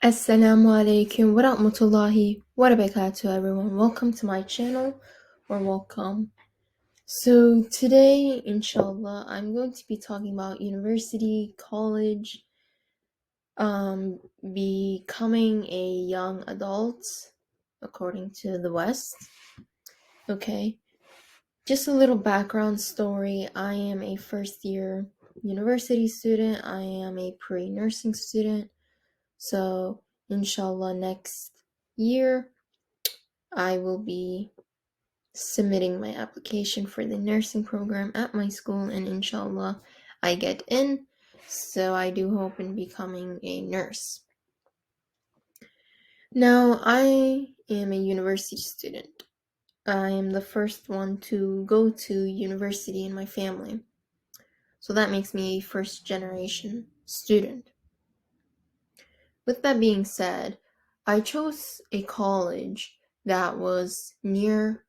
Assalamu alaikum wa rahmatullahi wa barakatuh, everyone. Welcome to my channel, or welcome. So today, inshallah, I'm going to be talking about university, college, becoming a young adult, according to the West. Okay, just a little background story. I am a first year university student. I am a pre-nursing student. So, inshallah, next year I will be submitting my application for the nursing program at my school, and inshallah, I get in. So, I do hope in becoming a nurse. Now, I am a university student. I am the first one to go to university in my family. So, that makes me a first generation student. With that being said, I chose a college that was near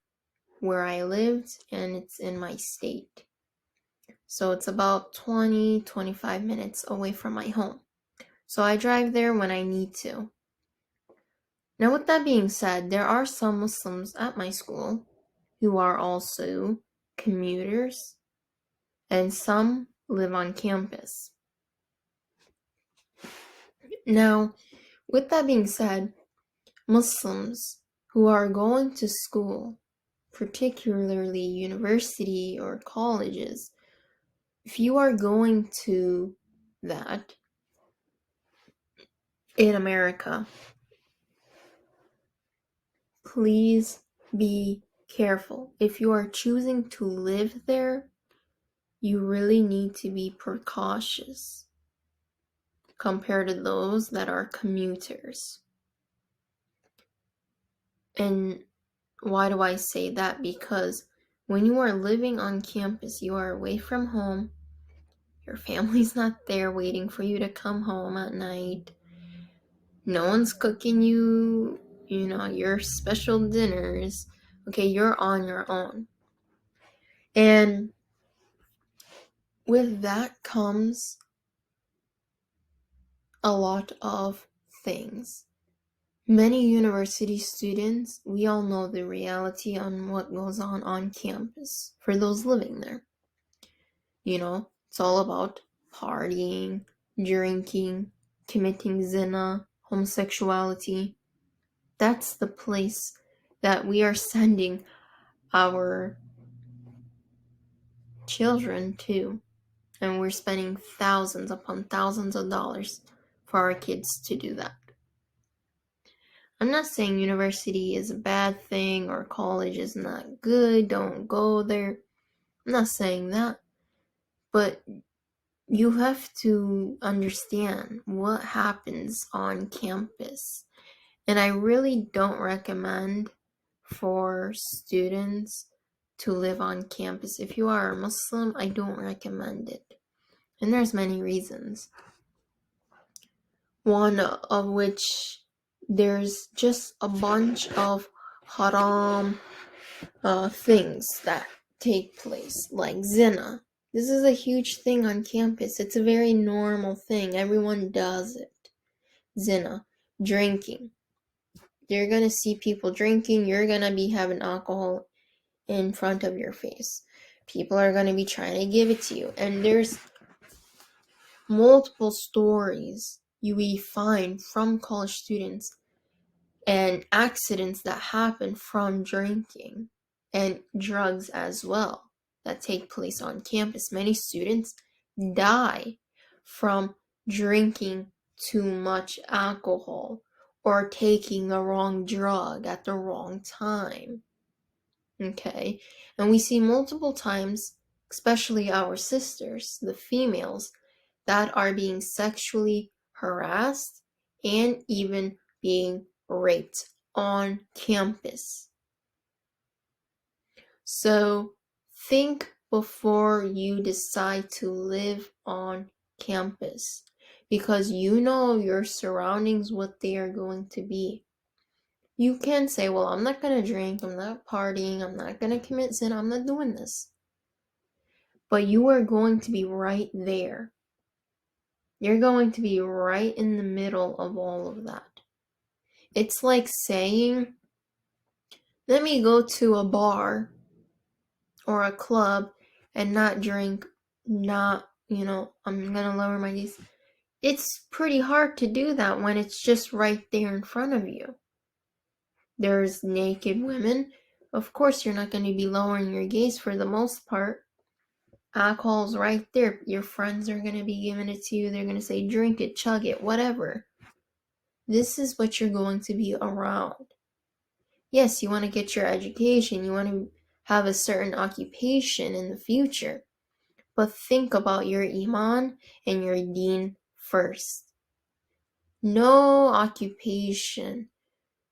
where I lived, and it's in my state. So it's about 20-25 minutes away from my home. So I drive there when I need to. Now, with that being said, there are some Muslims at my school who are also commuters, and some live on campus. Now, with that being said, Muslims who are going to school, particularly university or colleges, if you are going to that in America, please be careful. If you are choosing to live there, you really need to be precautious compared to those that are commuters. And why do I say that? Because when you are living on campus, you are away from home. Your family's not there waiting for you to come home at night. No one's cooking you, your special dinners. Okay, you're on your own. And with that comes a lot of things. Many university students, we all know the reality on what goes on campus for those living there. It's all about partying, drinking, committing zina, homosexuality. That's the place that we are sending our children to. And we're spending thousands upon thousands of dollars for our kids to do that. I'm not saying university is a bad thing or college is not good, don't go there. I'm not saying that. But you have to understand what happens on campus. And I really don't recommend for students to live on campus. If you are a Muslim, I don't recommend it. And there's many reasons. One of which there's just a bunch of haram things that take place, like zina. This is a huge thing on campus. It's a very normal thing. Everyone does it. Zina, drinking. You're gonna see people drinking. You're gonna be having alcohol in front of your face. People are gonna be trying to give it to you. And there's multiple stories we find from college students and accidents that happen from drinking and drugs as well that take place on campus. Many students die from drinking too much alcohol or taking the wrong drug at the wrong time. Okay, and we see multiple times, especially our sisters, the females, that are being sexually harassed and even being raped on campus. So think before you decide to live on campus, because you know your surroundings, what they are going to be. You can say, well, I'm not going to drink, I'm not partying, I'm not going to commit sin, I'm not doing this. But you are going to be right there. You're going to be right in the middle of all of that. It's like saying, let me go to a bar or a club and not drink, I'm gonna lower my gaze. It's pretty hard to do that when it's just right there in front of you. There's naked women. Of course, you're not going to be lowering your gaze for the most part. Alcohol's right there. Your friends are going to be giving it to you. They're going to say, drink it, chug it, whatever. This is what you're going to be around. Yes, you want to get your education. You want to have a certain occupation in the future. But think about your iman and your deen first. No occupation,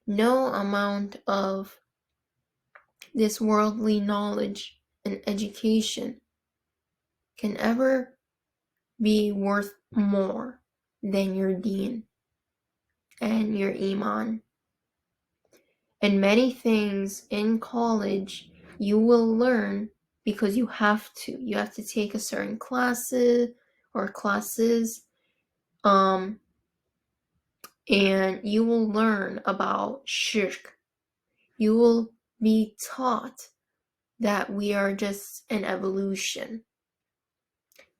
no amount of this worldly knowledge and education can ever be worth more than your deen and your iman. And many things in college you will learn because you have to. You have to take a certain classes, and you will learn about shirk. You will be taught that we are just an evolution.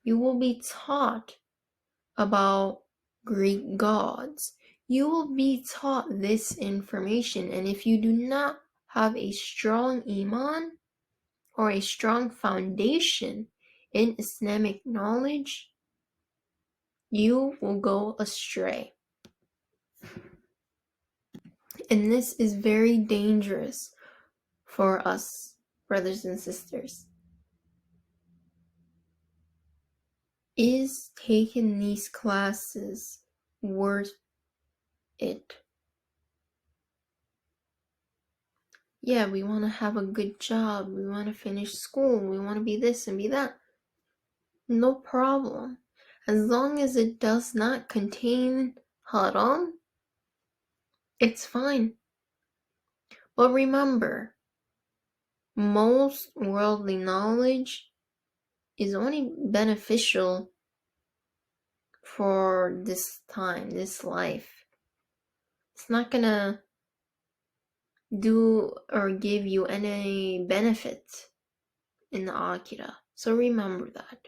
You will be taught about Greek gods. You will be taught this information, and if you do not have a strong iman or a strong foundation in Islamic knowledge, you will go astray. And this is very dangerous for us, brothers and sisters. Is taking these classes worth it? Yeah, we want to have a good job. We want to finish school. We want to be this and be that. No problem. As long as it does not contain haram, it's fine. But remember, most worldly knowledge is only beneficial for this time, this life. It's not gonna do or give you any benefit in the Akhirah. So remember that.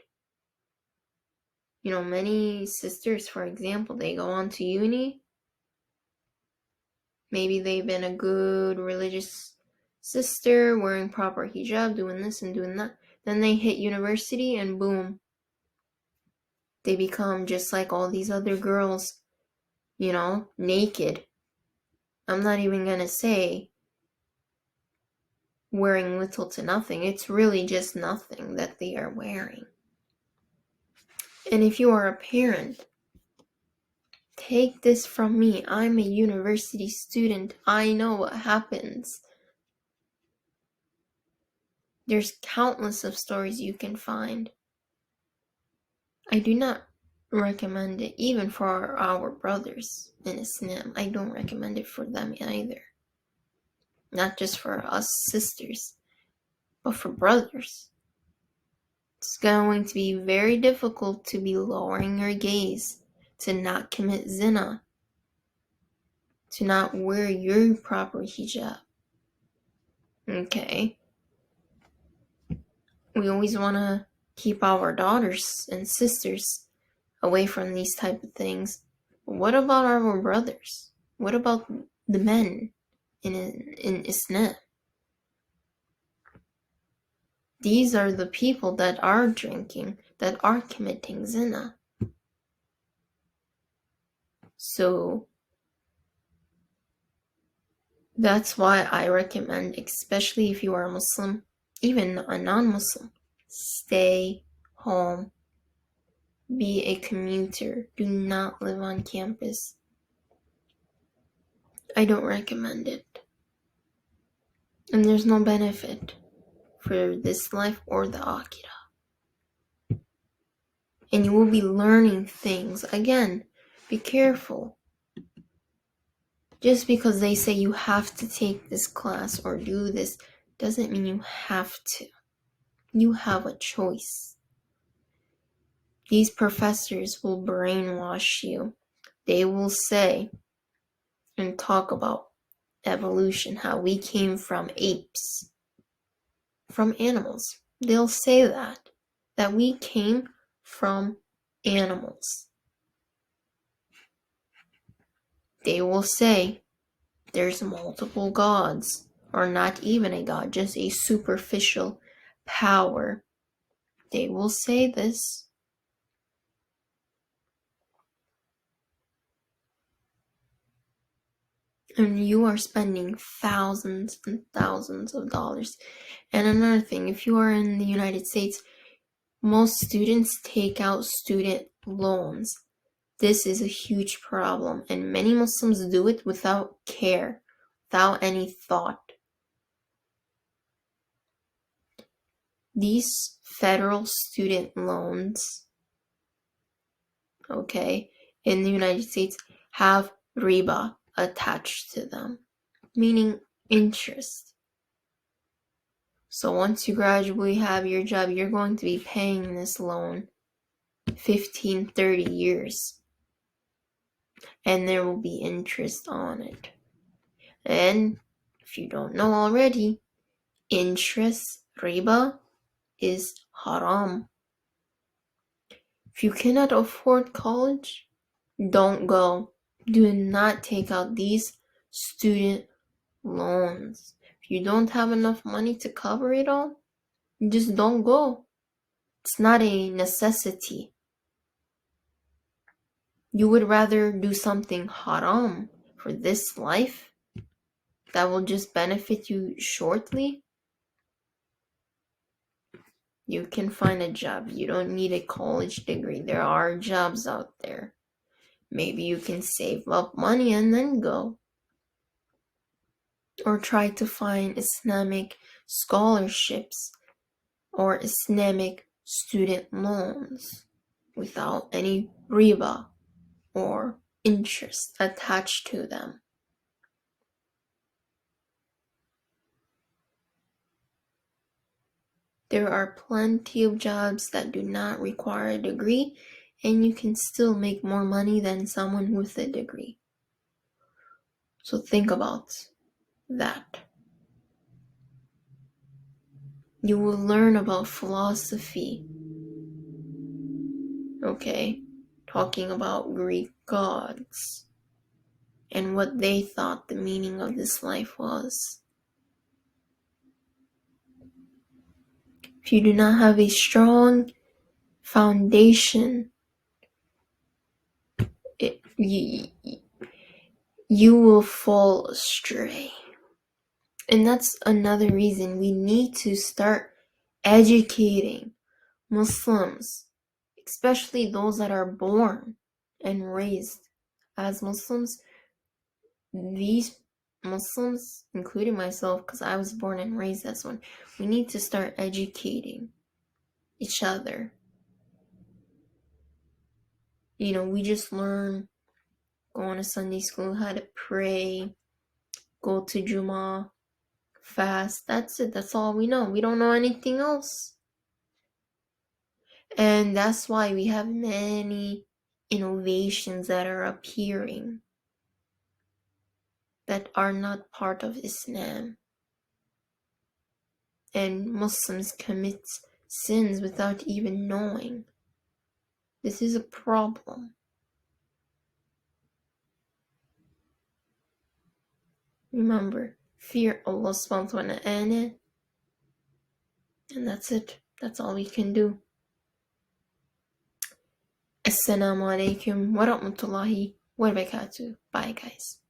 Many sisters, for example, they go on to uni. Maybe they've been a good religious sister, wearing proper hijab, doing this and doing that. Then they hit university and boom, they become just like all these other girls, naked. I'm not even gonna say wearing little to nothing. It's really just nothing that they are wearing. And if you are a parent, take this from me. I'm a university student. I know what happens. There's countless of stories you can find. I do not recommend it even for our brothers in Islam. I don't recommend it for them either. Not just for us sisters, but for brothers. It's going to be very difficult to be lowering your gaze, to not commit zina, to not wear your proper hijab. Okay? We always want to keep our daughters and sisters away from these type of things. But what about our brothers? What about the men in Islam? These are the people that are drinking, that are committing zina. So that's why I recommend, especially if you are a Muslim, even a non-Muslim, stay home. Be a commuter. Do not live on campus. I don't recommend it. And there's no benefit for this life or the Akhirah. And you will be learning things. Again, be careful. Just because they say you have to take this class or do this doesn't mean you have to. You have a choice. These professors will brainwash you. They will say and talk about evolution, how we came from apes, from animals. They'll say that we came from animals. They will say there's multiple gods, or not even a god, just a superficial power. They will say this. And you are spending thousands and thousands of dollars. And another thing, if you are in the United States, most students take out student loans. This is a huge problem, and many Muslims do it without care, without any thought. These federal student loans, okay, in the United States have riba attached to them, meaning interest. So once you gradually have your job, you're going to be paying this loan 15, 30 years. And there will be interest on it. And if you don't know already, interest, riba, is haram. If you cannot afford college, don't go. Do not take out these student loans. If you don't have enough money to cover it all, just don't go. It's not a necessity. You would rather do something haram for this life that will just benefit you shortly? You can find a job. You don't need a college degree. There are jobs out there. Maybe you can save up money and then go. Or try to find Islamic scholarships or Islamic student loans without any riba or interest attached to them. There are plenty of jobs that do not require a degree, and you can still make more money than someone with a degree. So think about that. You will learn about philosophy, okay? Talking about Greek gods and what they thought the meaning of this life was. If you do not have a strong foundation, you will fall astray. And that's another reason we need to start educating Muslims, especially those that are born and raised as Muslims. These Muslims, including myself, because I was born and raised as one, we need to start educating each other. We just learn going to Sunday school, how to pray, go to Jummah, fast. That's it. That's all we know. We don't know anything else. And that's why we have many innovations that are appearing that are not part of Islam. And Muslims commit sins without even knowing. This is a problem. Remember, fear Allah subhanahu wa ta'ala. And that's it. That's all we can do. Assalamu alaikum wa rahmatullahi wa barakatuh. Bye, guys.